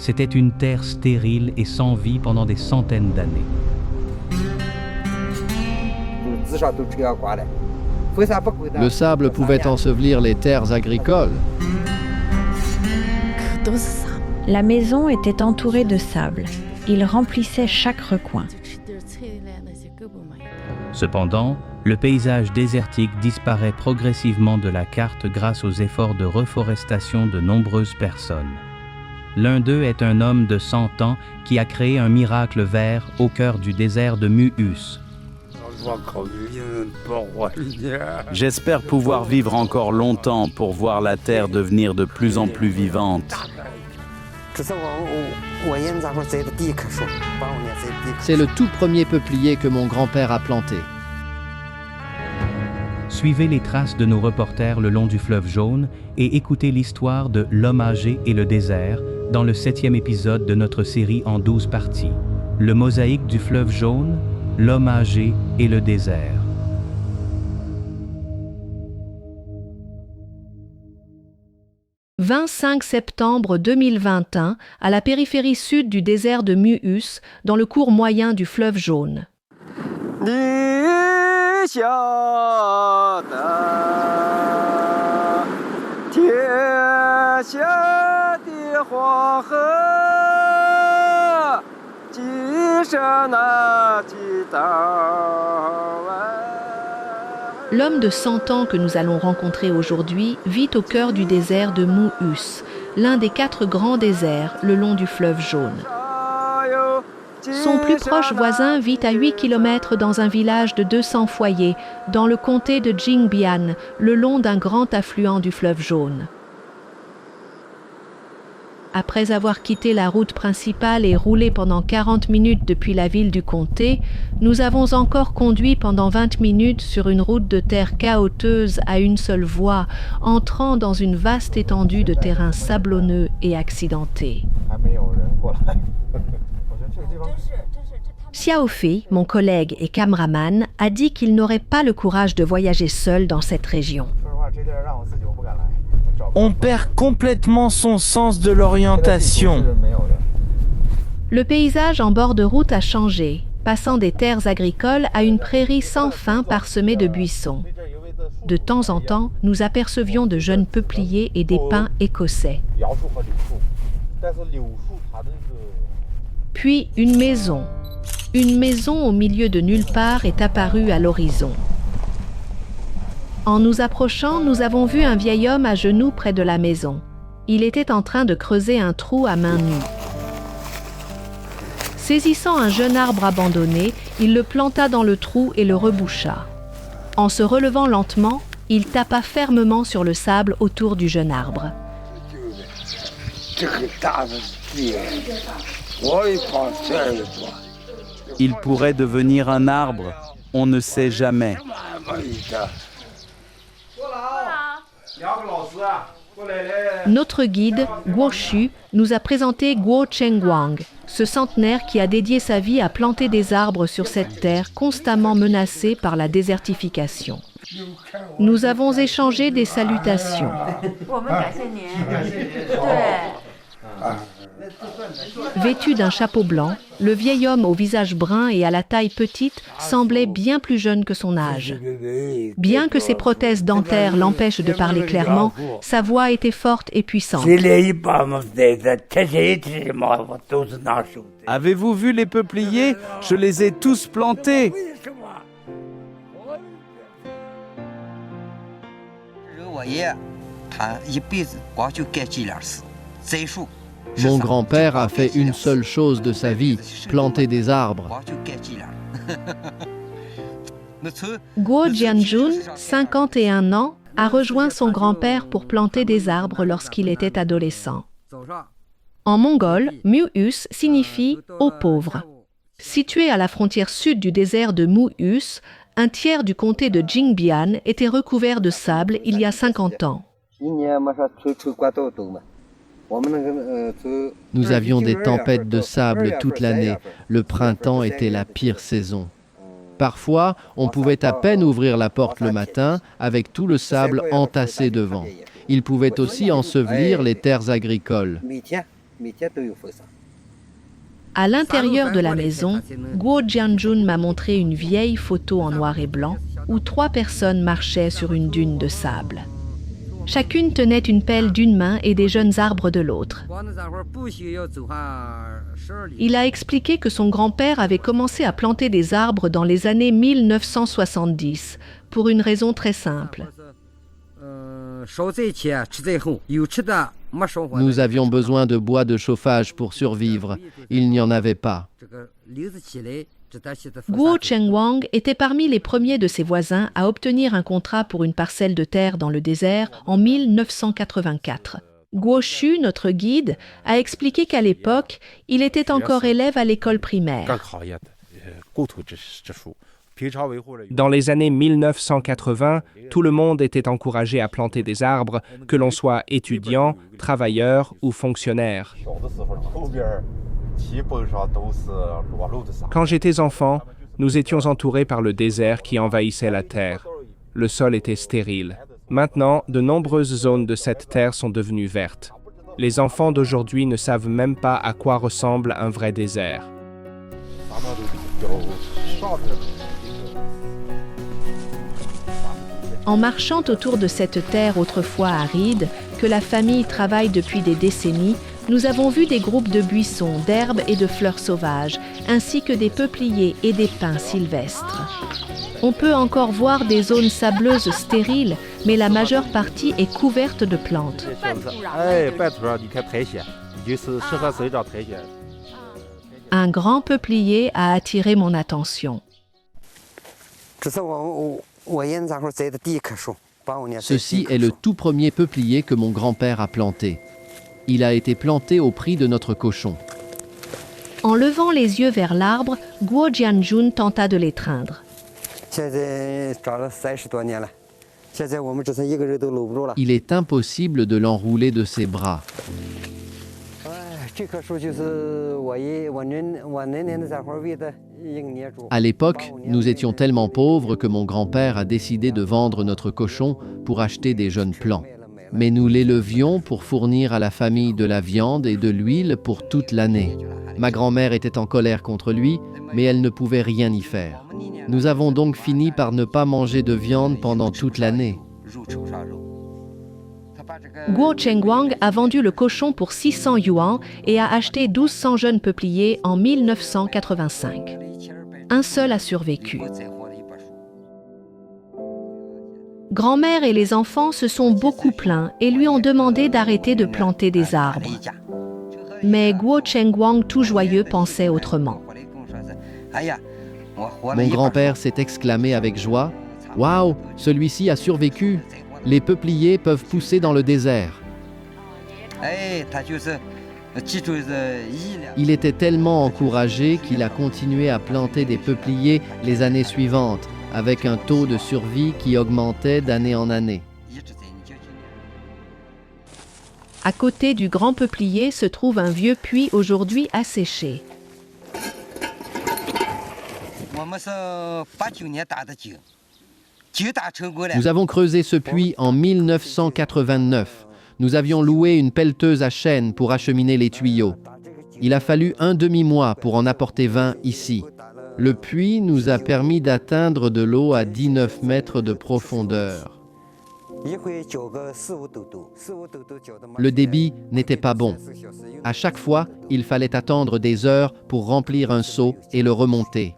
C'était une terre stérile et sans vie pendant des centaines d'années. Le sable pouvait ensevelir les terres agricoles. La maison était entourée de sable. Il remplissait chaque recoin. Cependant, le paysage désertique disparaît progressivement de la carte grâce aux efforts de reforestation de nombreuses personnes. L'un d'eux est un homme de 100 ans qui a créé un miracle vert au cœur du désert de Mu'us. J'espère pouvoir vivre encore longtemps pour voir la terre devenir de plus en plus vivante. C'est le tout premier peuplier que mon grand-père a planté. Suivez les traces de nos reporters le long du fleuve jaune et écoutez l'histoire de l'homme âgé et le désert dans le 7e épisode de notre série en 12 parties. Le mosaïque du fleuve jaune, l'homme âgé et le désert. « 25 septembre 2021, à la périphérie sud du désert de Mu'us, dans le cours moyen du fleuve jaune. L'homme de 100 ans que nous allons rencontrer aujourd'hui vit au cœur du désert de Mu'us, l'un des 4 grands déserts le long du fleuve jaune. Son plus proche voisin vit à 8 km dans un village de 200 foyers, dans le comté de Jingbian, le long d'un grand affluent du fleuve jaune. Après avoir quitté la route principale et roulé pendant 40 minutes depuis la ville du comté, nous avons encore conduit pendant 20 minutes sur une route de terre cahoteuse à une seule voie, entrant dans une vaste étendue de terrain sablonneux et accidenté. Xiaofei, mon collègue et cameraman, a dit qu'il n'aurait pas le courage de voyager seul dans cette région. On perd complètement son sens de l'orientation. Le paysage en bord de route a changé, passant des terres agricoles à une prairie sans fin parsemée de buissons. De temps en temps, nous apercevions de jeunes peupliers et des pins écossais. Puis une maison au milieu de nulle part est apparue à l'horizon. En nous approchant, nous avons vu un vieil homme à genoux près de la maison. Il était en train de creuser un trou à main nue. Saisissant un jeune arbre abandonné, il le planta dans le trou et le reboucha. En se relevant lentement, il tapa fermement sur le sable autour du jeune arbre. Il pourrait devenir un arbre, on ne sait jamais. Notre guide, Guo Xu, nous a présenté Guo Chengguang, ce centenaire qui a dédié sa vie à planter des arbres sur cette terre constamment menacée par la désertification. Nous avons échangé des salutations. Vêtu d'un chapeau blanc, le vieil homme au visage brun et à la taille petite semblait bien plus jeune que son âge. Bien que ses prothèses dentaires l'empêchent de parler clairement, sa voix était forte et puissante. Avez-vous vu les peupliers? Je les ai tous plantés. Mon grand-père a fait une seule chose de sa vie, planter des arbres. Guo Jianjun, 51 ans, a rejoint son grand-père pour planter des arbres lorsqu'il était adolescent. En mongol, Mu'us signifie « eau pauvre ». Situé à la frontière sud du désert de Mu'us, un tiers du comté de Jingbian était recouvert de sable il y a 50 ans. Nous avions des tempêtes de sable toute l'année. Le printemps était la pire saison. Parfois, on pouvait à peine ouvrir la porte le matin avec tout le sable entassé devant. Il pouvait aussi ensevelir les terres agricoles. À l'intérieur de la maison, Guo Jianjun m'a montré une vieille photo en noir et blanc où 3 personnes marchaient sur une dune de sable. Chacune tenait une pelle d'une main et des jeunes arbres de l'autre. Il a expliqué que son grand-père avait commencé à planter des arbres dans les années 1970 pour une raison très simple. Nous avions besoin de bois de chauffage pour survivre. Il n'y en avait pas. Guo Chengwang était parmi les premiers de ses voisins à obtenir un contrat pour une parcelle de terre dans le désert en 1984. Guo Xu, notre guide, a expliqué qu'à l'époque, il était encore élève à l'école primaire. Dans les années 1980, tout le monde était encouragé à planter des arbres, que l'on soit étudiant, travailleur ou fonctionnaire. Quand j'étais enfant, nous étions entourés par le désert qui envahissait la terre. Le sol était stérile. Maintenant, de nombreuses zones de cette terre sont devenues vertes. Les enfants d'aujourd'hui ne savent même pas à quoi ressemble un vrai désert. En marchant autour de cette terre autrefois aride, que la famille travaille depuis des décennies, nous avons vu des groupes de buissons, d'herbes et de fleurs sauvages, ainsi que des peupliers et des pins sylvestres. On peut encore voir des zones sableuses stériles, mais la majeure partie est couverte de plantes. Un grand peuplier a attiré mon attention. Ceci est le tout premier peuplier que mon grand-père a planté. Il a été planté au prix de notre cochon. En levant les yeux vers l'arbre, Guo Jianjun tenta de l'étreindre. Il est impossible de l'enrouler de ses bras. À l'époque, nous étions tellement pauvres que mon grand-père a décidé de vendre notre cochon pour acheter des jeunes plants. Mais nous l'élevions pour fournir à la famille de la viande et de l'huile pour toute l'année. Ma grand-mère était en colère contre lui, mais elle ne pouvait rien y faire. Nous avons donc fini par ne pas manger de viande pendant toute l'année. Guo Chengwang a vendu le cochon pour 600 yuan et a acheté 1200 jeunes peupliers en 1985. Un seul a survécu. Grand-mère et les enfants se sont beaucoup plaints et lui ont demandé d'arrêter de planter des arbres. Mais Guo Chengwang, tout joyeux, pensait autrement. Mon grand-père s'est exclamé avec joie « Waouh, celui-ci a survécu! Les peupliers peuvent pousser dans le désert. » Il était tellement encouragé qu'il a continué à planter des peupliers les années suivantes, avec un taux de survie qui augmentait d'année en année. À côté du grand peuplier se trouve un vieux puits aujourd'hui asséché. Nous avons creusé ce puits en 1989. Nous avions loué une pelleteuse à chêne pour acheminer les tuyaux. Il a fallu un demi-mois pour en apporter 20 ici. Le puits nous a permis d'atteindre de l'eau à 19 mètres de profondeur. Le débit n'était pas bon. À chaque fois, il fallait attendre des heures pour remplir un seau et le remonter.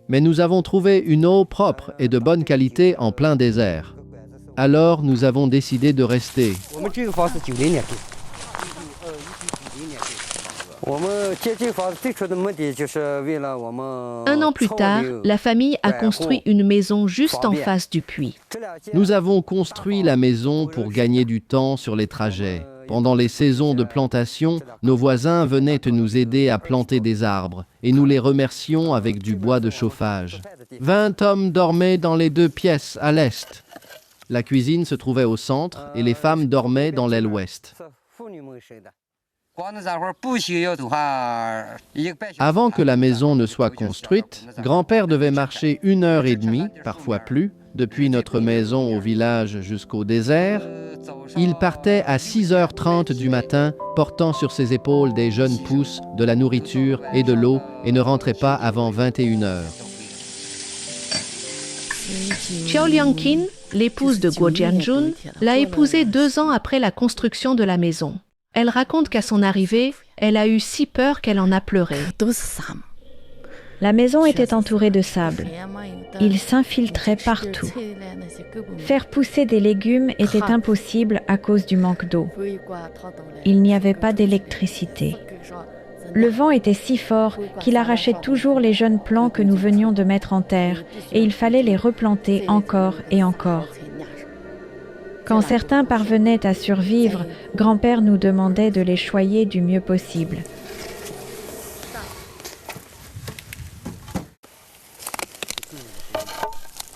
Mais nous avons trouvé une eau propre et de bonne qualité en plein désert. Alors, nous avons décidé de rester. Un an plus tard, la famille a construit une maison juste en face du puits. Nous avons construit la maison pour gagner du temps sur les trajets. Pendant les saisons de plantation, nos voisins venaient nous aider à planter des arbres et nous les remercions avec du bois de chauffage. 20 hommes dormaient dans les 2 pièces à l'est. La cuisine se trouvait au centre et les femmes dormaient dans l'aile ouest. Avant que la maison ne soit construite, grand-père devait marcher 1h30, parfois plus, depuis notre maison au village jusqu'au désert. Il partait à 6h30 du matin, portant sur ses épaules des jeunes pousses, de la nourriture et de l'eau, et ne rentrait pas avant 21h. Chiao Liangqin, l'épouse de Guo Jianjun, l'a épousé 2 ans après la construction de la maison. Elle raconte qu'à son arrivée, elle a eu si peur qu'elle en a pleuré. La maison était entourée de sable. Il s'infiltrait partout. Faire pousser des légumes était impossible à cause du manque d'eau. Il n'y avait pas d'électricité. Le vent était si fort qu'il arrachait toujours les jeunes plants que nous venions de mettre en terre, et il fallait les replanter encore et encore. Quand certains parvenaient à survivre, grand-père nous demandait de les choyer du mieux possible.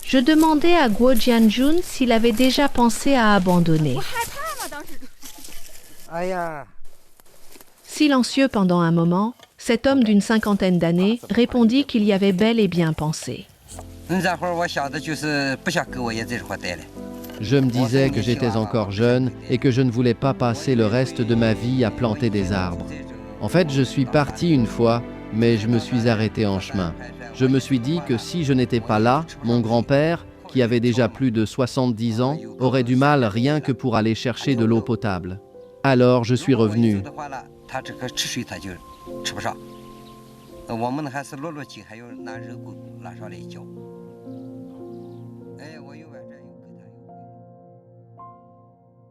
Je demandais à Guo Jianjun s'il avait déjà pensé à abandonner. Silencieux pendant un moment, cet homme d'une 50aine d'années répondit qu'il y avait bel et bien pensé. Je me disais que j'étais encore jeune et que je ne voulais pas passer le reste de ma vie à planter des arbres. En fait, je suis parti une fois, mais je me suis arrêté en chemin. Je me suis dit que si je n'étais pas là, mon grand-père, qui avait déjà plus de 70 ans, aurait du mal rien que pour aller chercher de l'eau potable. Alors je suis revenu.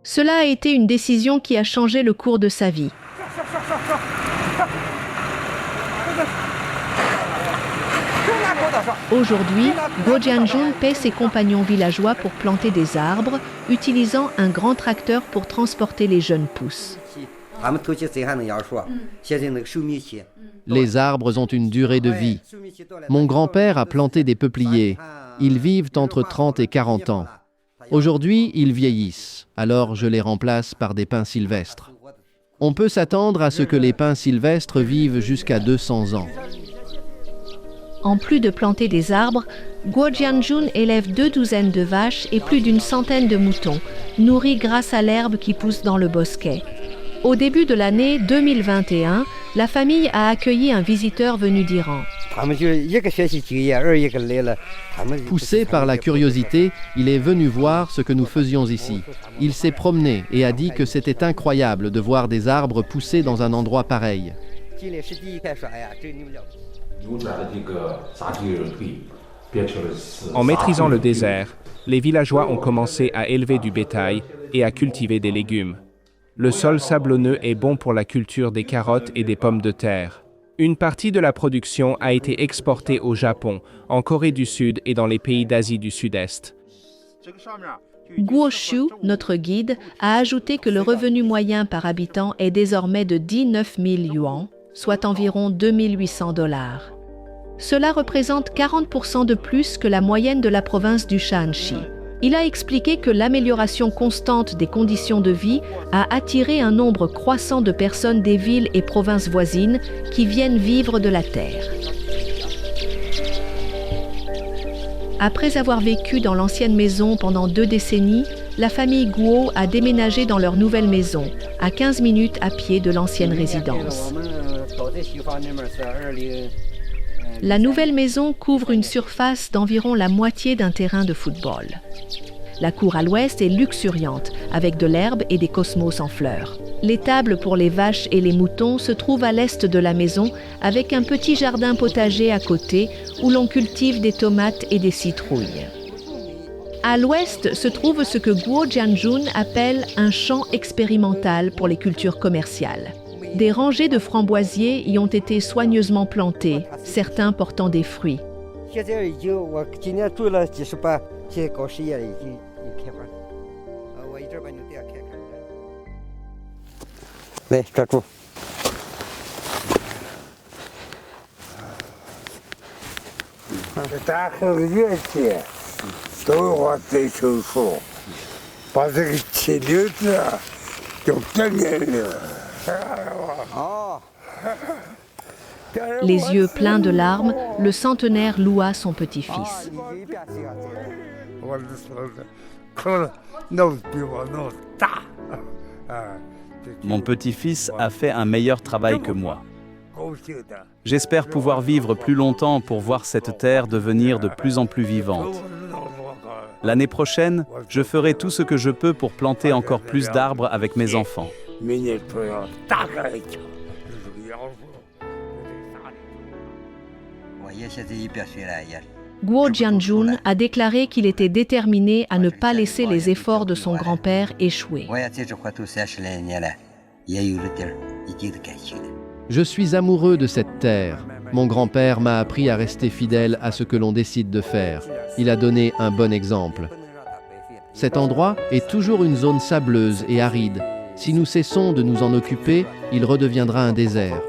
Cela a été une décision qui a changé le cours de sa vie. Aujourd'hui, Guo Jianjun paie ses compagnons villageois pour planter des arbres, utilisant un grand tracteur pour transporter les jeunes pousses. Les arbres ont une durée de vie. Mon grand-père a planté des peupliers. Ils vivent entre 30 et 40 ans. Aujourd'hui, ils vieillissent, alors je les remplace par des pins sylvestres. On peut s'attendre à ce que les pins sylvestres vivent jusqu'à 200 ans. En plus de planter des arbres, Guo Jianjun élève 2 douzaines de vaches et plus d'une centaine de moutons, nourris grâce à l'herbe qui pousse dans le bosquet. Au début de l'année 2021, la famille a accueilli un visiteur venu d'Iran. Poussé par la curiosité, il est venu voir ce que nous faisions ici. Il s'est promené et a dit que c'était incroyable de voir des arbres pousser dans un endroit pareil. En maîtrisant le désert, les villageois ont commencé à élever du bétail et à cultiver des légumes. Le sol sablonneux est bon pour la culture des carottes et des pommes de terre. Une partie de la production a été exportée au Japon, en Corée du Sud et dans les pays d'Asie du Sud-Est. Guo Shu, notre guide, a ajouté que le revenu moyen par habitant est désormais de 19 000 yuans, soit environ 2 800 $. Cela représente 40% de plus que la moyenne de la province du Shaanxi. Il a expliqué que l'amélioration constante des conditions de vie a attiré un nombre croissant de personnes des villes et provinces voisines qui viennent vivre de la terre. Après avoir vécu dans l'ancienne maison pendant 2 décennies, la famille Guo a déménagé dans leur nouvelle maison, à 15 minutes à pied de l'ancienne résidence. La nouvelle maison couvre une surface d'environ la moitié d'un terrain de football. La cour à l'ouest est luxuriante, avec de l'herbe et des cosmos en fleurs. L'étable pour les vaches et les moutons se trouve à l'est de la maison, avec un petit jardin potager à côté où l'on cultive des tomates et des citrouilles. À l'ouest se trouve ce que Guo Jianjun appelle un champ expérimental pour les cultures commerciales. Des rangées de framboisiers y ont été soigneusement plantées, certains portant des fruits. Les yeux pleins de larmes, le centenaire loua son petit-fils. Mon petit-fils a fait un meilleur travail que moi. J'espère pouvoir vivre plus longtemps pour voir cette terre devenir de plus en plus vivante. L'année prochaine, je ferai tout ce que je peux pour planter encore plus d'arbres avec mes enfants. Guo Jianjun a déclaré qu'il était déterminé à ne pas laisser les efforts de son grand-père échouer. Je suis amoureux de cette terre. Mon grand-père m'a appris à rester fidèle à ce que l'on décide de faire. Il a donné un bon exemple. Cet endroit est toujours une zone sableuse et aride. Si nous cessons de nous en occuper, il redeviendra un désert.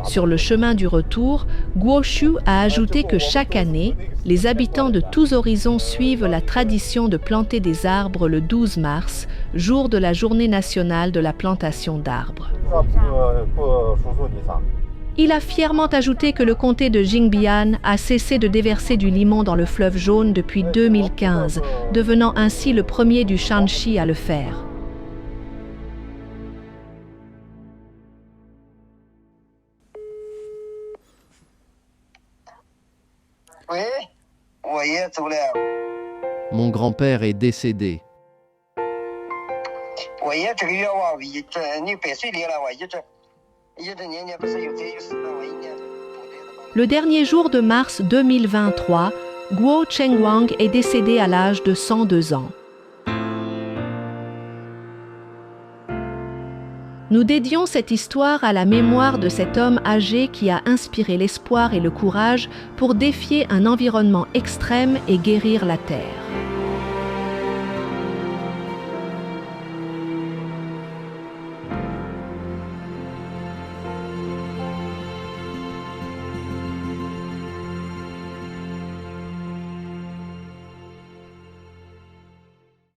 Sur le chemin du retour, Guo Shu a ajouté que chaque année, les habitants de tous horizons suivent la tradition de planter des arbres le 12 mars, jour de la journée nationale de la plantation d'arbres. Il a fièrement ajouté que le comté de Jingbian a cessé de déverser du limon dans le fleuve Jaune depuis 2015, devenant ainsi le premier du Shanxi à le faire. Mon grand-père est décédé. Le dernier jour de mars 2023, Guo Chengwang est décédé à l'âge de 102 ans. Nous dédions cette histoire à la mémoire de cet homme âgé qui a inspiré l'espoir et le courage pour défier un environnement extrême et guérir la Terre.